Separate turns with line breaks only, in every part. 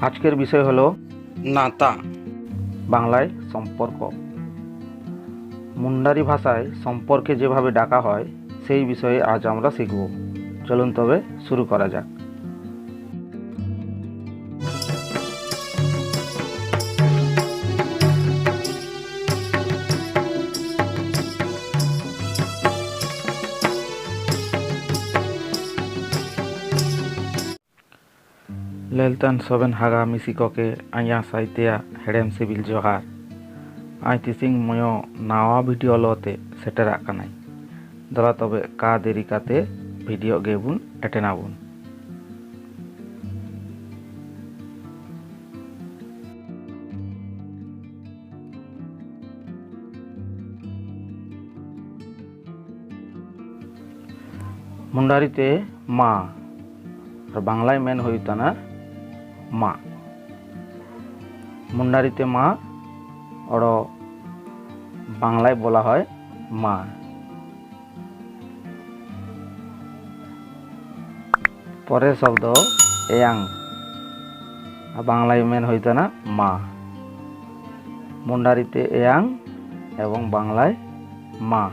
আজকের বিষয় হলো
নাতা।
বাংলায় সম্পর্ক। মুন্ডারি ভাষায় সম্পর্কে যেভাবে ডাকা হয় সেই বিষয়ে আজ আমরা শিখব। চলুন তবে শুরু করা যাক। লেলতান সবেন হাগা মিসিককে আয়া সাইতেয়া হেড়েম সিবিল জোহার আই তিসিং ময় নাওয়া ভিডিও লতে সেটের আকানাই দলা তবে কা দেরিকাতে ভিডিও গেবুন এটেনাবুন। মুন্ডারিতে মা আর বাংলায় মেন হইতানা মা। মুন্ডারিতে মা ওর বাংলায় বলা হয় মা। পরের শব্দ এয়াং, বাংলায় মেন হইতানা মা। মুন্ডারিতে এয়াং এবং বাংলায় মা।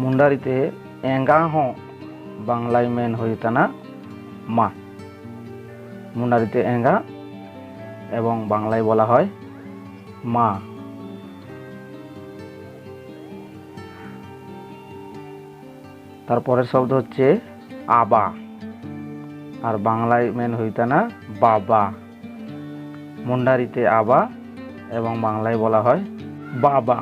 মুন্ডারিতে এঙ্গা হো বাংলায় মেন হইতানা মা। মুন্ডারিতে এঙ্গা এবং বাংলায় বলা হয় মা। তারপরের শব্দ হচ্ছে আবা, আর বাংলায় মেন হইতানা বাবা। মুন্ডারিতে আবা এবং বাংলায় বলা হয় বাবা।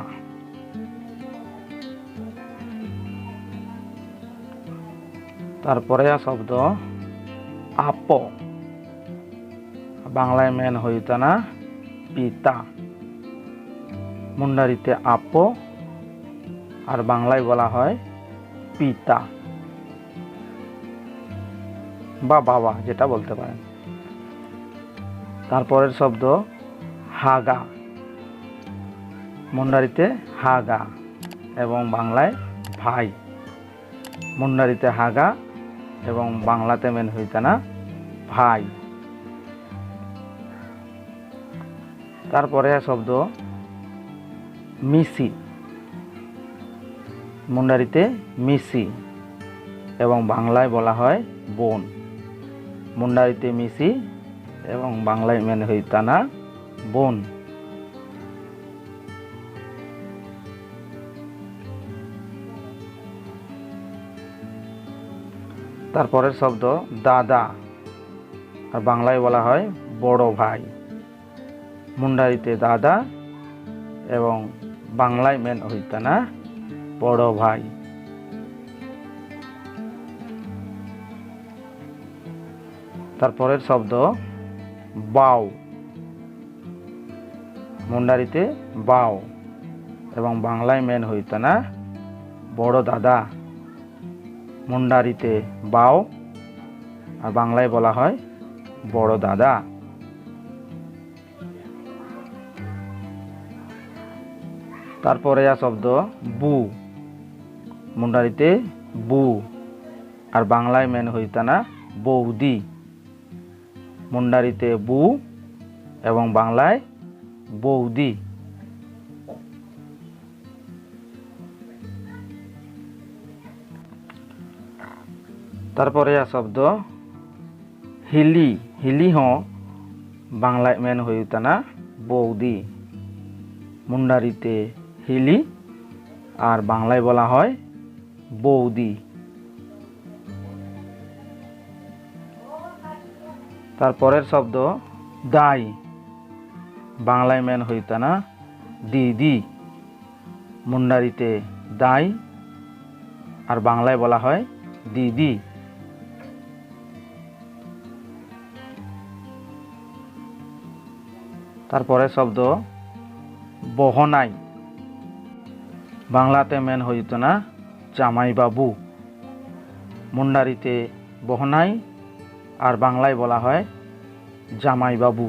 তারপরে শব্দ আপ, বাংলায় মেন হইতানা পিতা। মুন্ডারিতে আপ আর বাংলায় বলা হয় পিতা বা বাবা, যেটা বলতে পারেন। তারপরের শব্দ হাগা। মুন্ডারিতে হাগা এবং বাংলায় ভাই। মুন্ডারিতে হাগা এবং বাংলাতে মেন হইতানা ভাই। তারপরে শব্দ মিসি। মুন্ডারিতে মিসি এবং বাংলায় বলা হয় বোন। মুন্ডারিতে মিসি এবং বাংলায় মেন হইতানা বোন। তারপরের শব্দ দাদা, আর বাংলায় বলা হয় বড় ভাই। মুন্ডারিতে দাদা এবং বাংলায় মেন হইতানা বড় ভাই। তারপরের শব্দ বাউ। মুন্ডারিতে বাউ এবং বাংলায় মেন হইতানা বড় দাদা। মুন্ডারিতে বাউ আর বাংলায় বলা হয় বড় দাদা। তারপরে শব্দ বু। মুন্ডারিতে বু আর বাংলায় মেন হইতানা বৌদি। মুন্ডারিতে বু এবং বাংলায় বৌদি। তারপরে শব্দ হিলি। হিলি হ বাংলায় মেন হইতানা বৌদি। মুন্ডারিতে হিলি আর বাংলায় বলা হয় বৌদি। তারপরের শব্দ দাই। বাংলায় মেন হইতানা দিদি। মুন্ডারিতে দাই আর বাংলায় বলা হয় দিদি। তারপরে শব্দ বহনাই। বাংলাতে মেন হইতানা জামাই বাবু। মুন্ডারিতে বহনাই আর বাংলায় বলা হয় জামাই বাবু।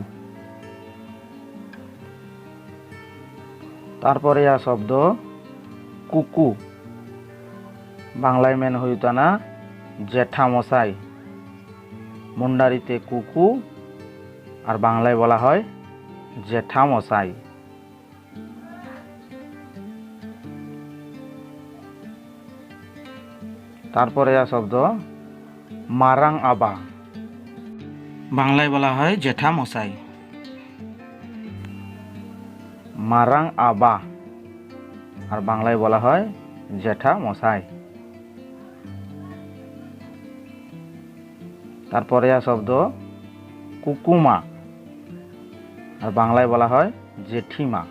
তারপরে আ শব্দ কুকু, বাংলায় মেন হইত না জ্যাঠামশাই। মুন্ডারিতে কুকু আর বাংলায় বলা হয় জ্যাঠামশাই। তারপরে আ শব্দ মারাং আবা, বাংলায় বলা হয় জ্যাঠামশাই। মারাং আবা আর বাংলায় বলা হয় জ্যাঠামশাই। তারপরে আ শব্দ কুকুমা আর বাংলায় বলা হয় জেঠিমা।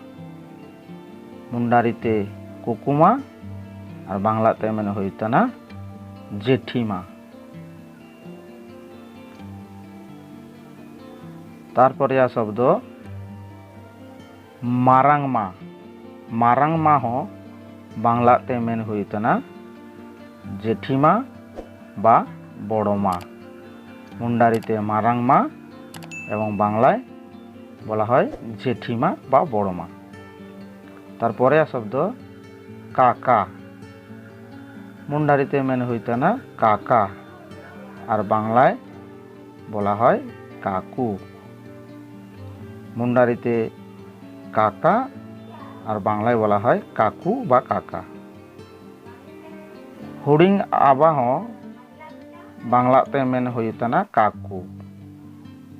মুন্ডারিতে কুকুমা আর বাংলাতে মানে হইত না জেঠিমা। তারপরে আ শব্দ মারাংমা। মারাংমা হ বাংলাতে মেন হইত না জেঠিমা বা বড় মা। মুন্ডারিতে মারাংমা এবং বাংলায় বলা হয় জেঠিমা বা বড় মা। তারপরে আ শব্দ কাকা। মুন্ডারিতে মেন হইত না কাকা আর বাংলায় বলা হয় কাকু। মুন্ডারিতে কাকা আর বাংলায় বলা হয় কাকু বা কাকা। হুডিং আবাহ বাংলাতে মেন হইত না কাকু।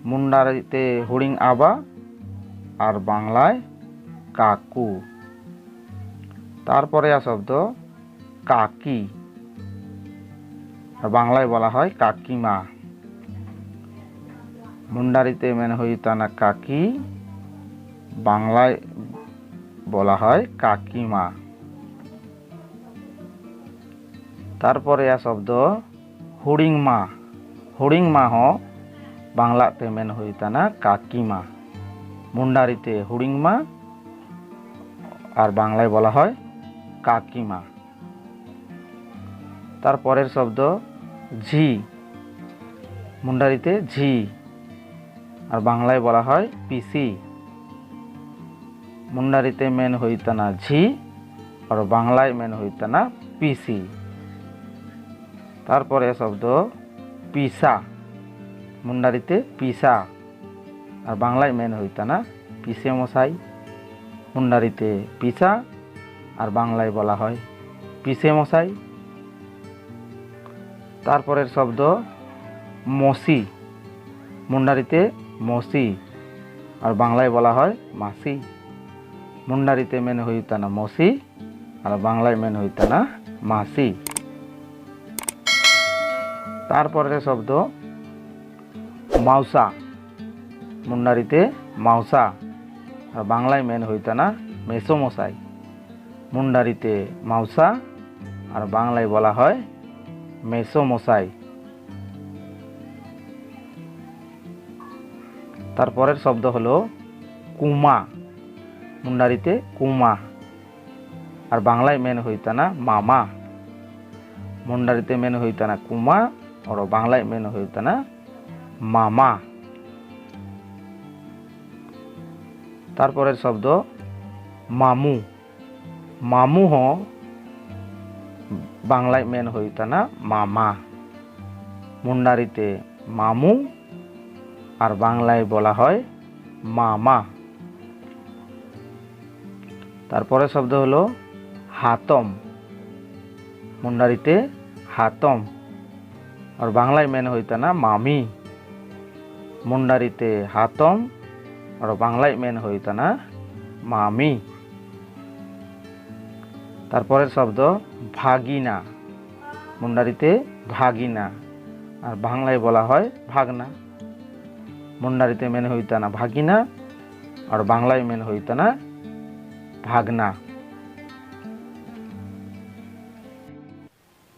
মুন্ডারিতে হুডিং আবা আর বাংলায় কাকু। তারপরে আ শব্দ কাকি আর বাংলায় বলা হয় কাকিমা। মুন্ডারিতে মেন হইত না কাকি, বাংলায় বলা হয় কাকিমা। তারপরে আ শব্দ হুডিং মা। হুডিং মা হ বাংলাতে মেন হইত না কাকিমা। মুন্ডারিতে হুডিং মা আর বাংলায় বলা হয় কাকিমা। তারপরের শব্দ ঝি। মুন্ডারিতে ঝি আর বাংলায় বলা হয় পিসি। মুন্ডারিতে মেন হইত না ঝি আর বাংলায় মেন হইত না পিসি। তারপরে শব্দ পিসা। মুন্ডারিতে পিসা আর বাংলায় মেন হইত না পিসে মশাই। মুন্ডারিতে পিসা আর বাংলায় বলা হয় পিসে মশাই। তারপরের শব্দ মসি। মুন্ডারিতে মসি আর বাংলায় বলা হয় মাসি। মুন্ডারিতে মেন হইত না মসি আর বাংলায় মেন হইত না মাসি। তারপরের শব্দ মাউসা। মুন্ডারিতে মাউসা আর বাংলায় মেন হইত না মেসোমশাই। মুন্ডারিতে মাউসা আর বাংলায় বলা হয় মেসোমশাই। তারপরের শব্দ হলো কুমা। মুন্ডারিতে কুমা আর বাংলায় মেন হইত না মামা। মুন্ডারিতে মেন হইত না কুমা আর বাংলায় মেন হইত না মামা। তারপরের শব্দ মামু। মামু হ বাংলায় মেন হইত না মামা। মুন্ডারিতে মামু আর বাংলায় বলা হয় মামা। তারপরে শব্দ হলো হাতম। মুন্ডারিতে হাতম আর বাংলায় মেন হইত না মামি। মুন্ডারিতে হাতম আর বাংলায় মেন হইত না মামি। তারপরের শব্দ ভাগিনা। মুন্ডারিতে ভাগিনা আর বাংলায় বলা হয় ভাগনা। মুন্ডারিতে মেন হইত না ভাগিনা আর বাংলায় মেন হইত না ভাগনা।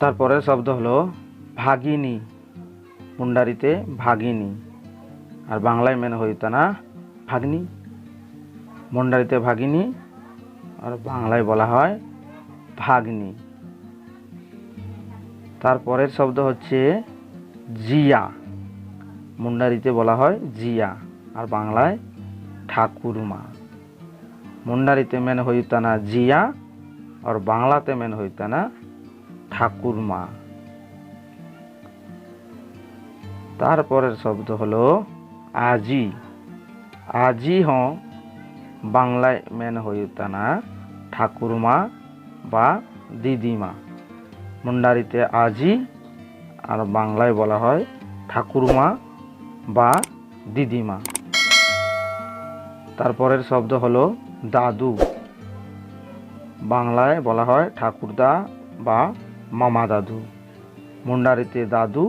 তারপরের শব্দ হলো ভাগিনী। মুন্ডারিতে ভাগিনী আর বাংলায় মেন হইত না ভাগ্নি। মুন্ডারিতে ভাগিনী আর বাংলায় বলা হয় ভাগ্নি। তারপরের শব্দ হচ্ছে জিয়া। মুন্ডারিতে বলা হয় জিয়া আর বাংলায় ঠাকুরমা। मुंडारीते मेन हुईतना जिया और बांग्लाते मेन हुईतना ठाकुरमा। तारपरेर शब्द हलो आजी। आजी हों बांगलाय मेन हुईतना ठाकुरमा बा दिदिमा। मुंडारीते आजी और बांगलाय बला हय ठाकुरमा बा दिदिमा। तारपरेर शब्द हलो दादू। बांगलाय बला हय ठाकुरदा बा मामा दादू। मुंडारीते दादू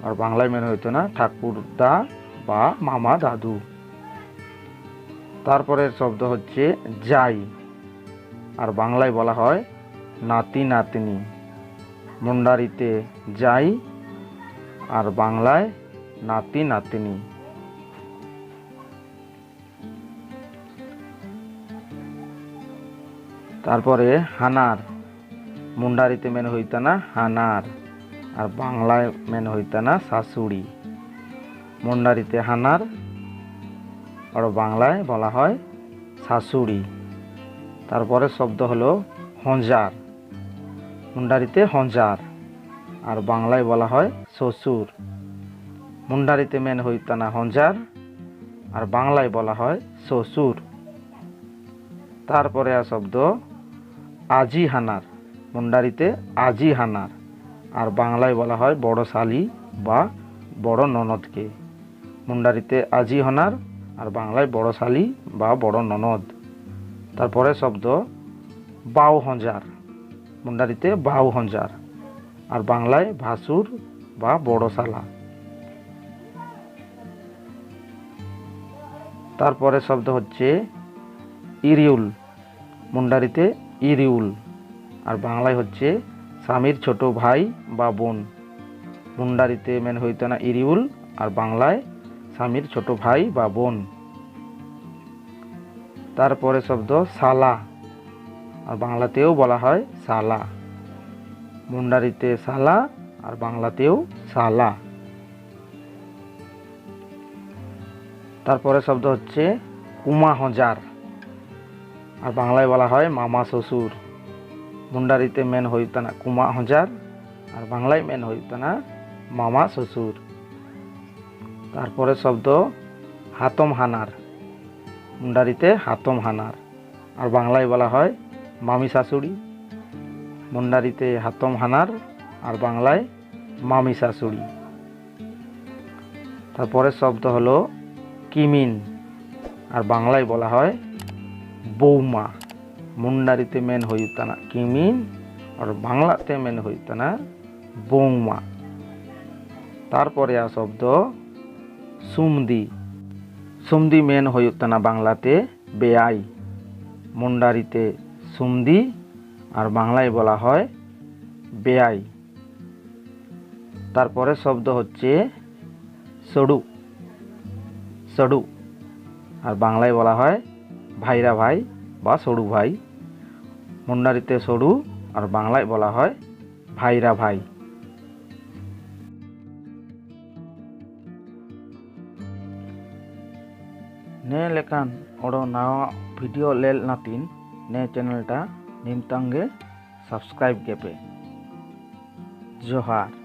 और बांगलाय मेन हयतो ना ठाकुरदा बा मामा दादू। तारपरेर शब्द हच्छे जाई और बांगलाय बला हय नाती नातनी। मुंडारीते जाई और बांगलाय नाती नातनी। तारपरे हानार। मुंडारीते मेन हईतना हानार और बांगलाय मेन हईतना शाशुड़ी। मुंडारीते हानार और बांगलाय बला हय शाशुड़ी। तारपरे शब्द हलो हंजार। मुंडारीते हंजार और बांगलाय बला हय शशुर। मुंडारीते मेन हईतना हंजार और बांगलाय बला हय शशुर। तारपरे शब्द आजी हानार। मुंडारीते आजी हानार और बांगलाय बला हय बड़ो शाली बा बड़ो ननद के। मुंडारीते आजी हानार और बांगलाय बड़ो शाली बा बड़ो ननद। तारपरे शब्द बाऊ हंजार। मुंडारीते बाऊ हंजार और बांगलाय भासुर बा बड़ो शाला। तारपरे शब्द हच्छे इरिउल। मुंडारीते इरिउल और बांगलाय हच्छे स्वामीर छोटो भाई बा बोन। मुंडारीते मेन हईतना इरिउल और बांगलाय स्वामीर छोटो भाई बा बोन। तारपरे शब्द शाला और बांगलातेও बला हय शाला। मुंडारीते शाला और बांगलातेও शाला। तारपरे शब्द हच्छे कुमा हजार और बांगलाय बला हय मामा शशुर। मुंडारीते मेन हईतना कुमा हजार और बांगलाय मेन हईतना मामा शशुर। तारपरे शब्द हातम हानार। मुंडारीते हातम हानार और बांगलाय बला हय मामी शाशुड़ी। मुंडारीते हातम हानार और बांगलाय मामी शाशुड़ी। तारपरे शब्द हलो किमिन और बांगलाय बला हय बौमा। मुंडारीते मेन हईतना किमिन और बांगलाते मेन हईतना बौमा। तारपरे शब्द सुमदी। सुमदी मेन हईतना बांगलाते बेआई। मुंडारीते सुमदी और बांगलाय बला हय बेआई। तारपरे शब्द हच्छे सड़ू। सड़ू और बांगलाय बला हय भाईरा भाई बा सड़ू भाई। मुंडारीते सड़ू और बांगलाय बला हय भाईरा भाई। ने लेखान ओडो नावा भिडियो लेल नातिन ने चैनलटा निमतांगे सब्सक्राइब केपे। जोहार।